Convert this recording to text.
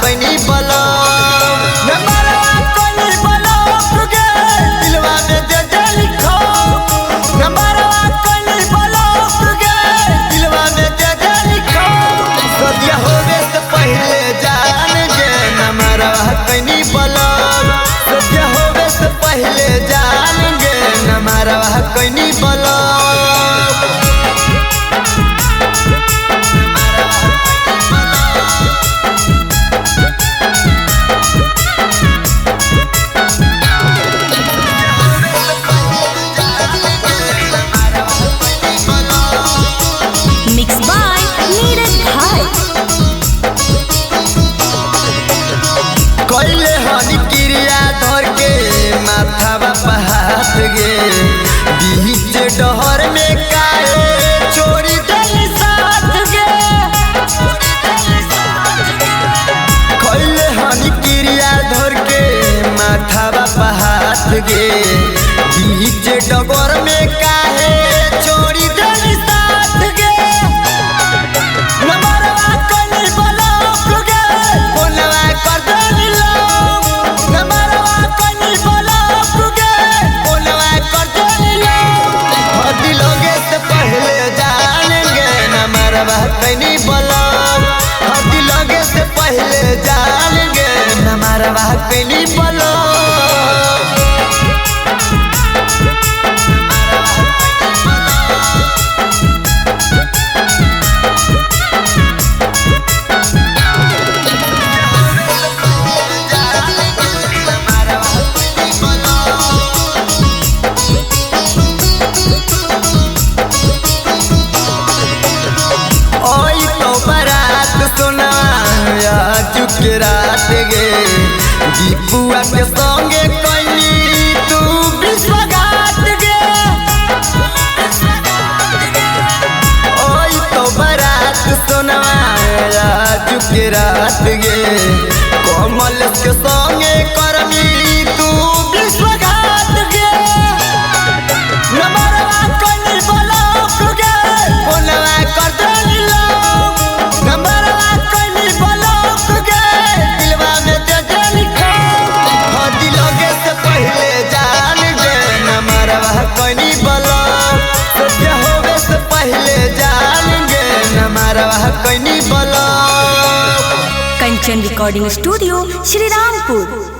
कोनी बोलो नंबरवा कोनी बोलो तुगे दिलवा में दे दे लिखो नंबरवा कोनी बोलो तुगे दिलवा में दे दे लिखो सदिया होवे से पहले जान गे नंबरवा कोनी बोलो सदिया होवे से पहले जान गे नंबरवा कोनी बोलो कैले हनी क्रिया धर के माथावा पहात गे बीच डहर में काए चोरी देली साथ गे कैले हनी क्रिया धर के माथावा पहात गे बीच डगर में काहे चोरी देली साथ गे नंबरवा कोनी बोलो तुगे बोलवा कर देली नंबरवा कोनी बोलो तुगे बोलवा कर देली हदी लोगे से पहले जानेंगे नंबरवा कोनी बोलो हदी लोगे से पहले जानेंगे नंबरवा कोनी बोलो सुना के रात गे दीपुआ के संगे कैली तू विश्वघात गे ओई तो बारात सुना के रात गे कोमल के संगे करमी तू विश्वघात गे नंबरवा कोनी बोलो तुगे बोलवा कर देली नंबरवा कोनी बोलो तुगे दिलवा में दे दे लिखो हदी लोगे से पहले जान गे नंबरवा कोनी बोलो सत्य होवे से पहले जान गे नंबरवा कोनी बोलो कंचन रिकॉर्डिंग स्टूडियो श्रीरामपुर।